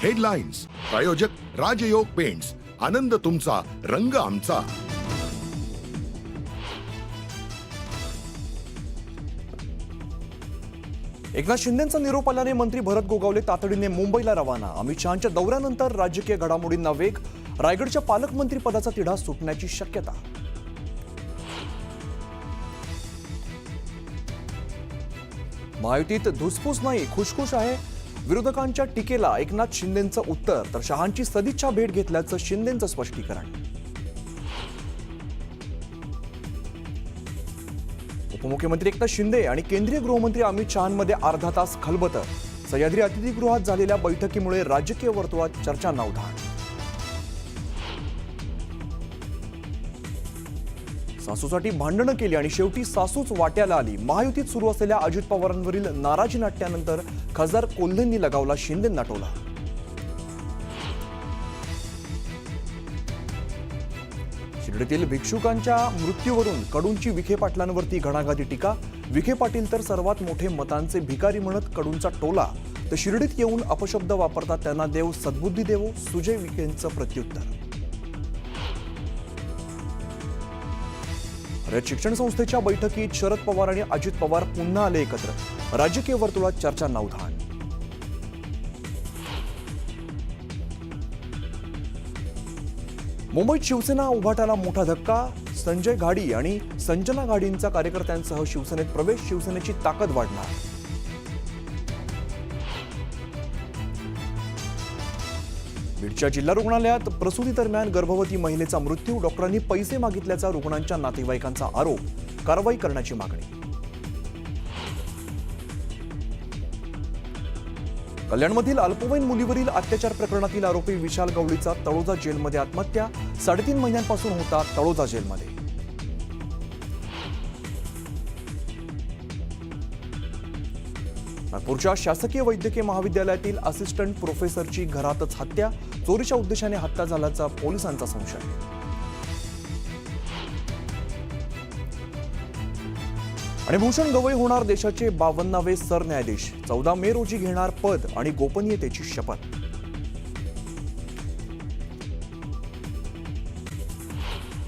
Headlines प्रायोजक राजयोग paints, आनंद तुमचा, रंग आमचा. एकनाथ शिंदेंचा निरोप आल्याने मंत्री भरत गोगावले तातडीने मुंबईला रवाना. अमित शहांच्या दौऱ्यानंतर राजकीय घडामोडींना वेग. रायगडच्या पालकमंत्री पदाचा तिढा सुटण्याची शक्यता. महायुतीत धुसफूस नाही, खुशखुश आहे. विरोधकांच्या टीकेला एकनाथ शिंदेंचं उत्तर, तर शहांची सदिच्छा भेट घेतल्याचं शिंदेंचं स्पष्टीकरण. उपमुख्यमंत्री एकनाथ शिंदे आणि केंद्रीय गृहमंत्री अमित शहांमध्ये अर्धा तास खलबतं. सह्याद्री अतिथीगृहात झालेल्या बैठकीमुळे राजकीय वर्तुळात चर्चांना उधाण. सासूसाठी भांडणं केली आणि शेवटी सासूच वाट्याला आली. महायुतीत सुरू असलेल्या अजित पवारांवरील नाराजी नाट्यानंतर खासदार कोल्हेंनी लगावला शिंदेंना टोला. शिर्डीतील भिक्षुकांच्या मृत्यूवरून कडूंची विखे पाटलांवरती घणाघाती टीका. विखे पाटील तर सर्वात मोठे मतांचे भिकारी म्हणत कडूंचा टोला. तर शिर्डीत येऊन अपशब्द वापरतात त्यांना देव सद्बुद्धी देवो, सुजय विखेंचं प्रत्युत्तर. रयत शिक्षण संस्थेच्या बैठकीत शरद पवार आणि अजित पवार पुन्हा आले एकत्र. राजकीय वर्तुळात चर्चांना उधाण. मुंबईत शिवसेना उभाटाला मोठा धक्का. संजय घाडी आणि संजना घाडींचा कार्यकर्त्यांसह शिवसेनेत प्रवेश. शिवसेनेची ताकद वाढणार. बीडच्या जिल्हा रुग्णालयात प्रसूती दरम्यान गर्भवती महिलेचा मृत्यू. डॉक्टरांनी पैसे मागितल्याचा रुग्णांच्या नातेवाईकांचा आरोप. कारवाई करण्याची मागणी. कल्याणमधील अल्पवयीन मुलीवरील अत्याचार प्रकरणातील आरोपी विशाल गवळीचा तळोजा जेलमध्ये आत्महत्या. 3.5 महिन्यांपासून होता तळोजा जेलमध्ये. नागपूरच्या शासकीय वैद्यकीय महाविद्यालयातील असिस्टंट प्रोफेसरची घरातच हत्या. चोरीच्या उद्देशाने हत्या झाल्याचा पोलिसांचा संशय. आणि भूषण गवई होणार देशाचे 52वे सरन्यायाधीश. 14 मे रोजी घेणार पद आणि गोपनीयतेची शपथ.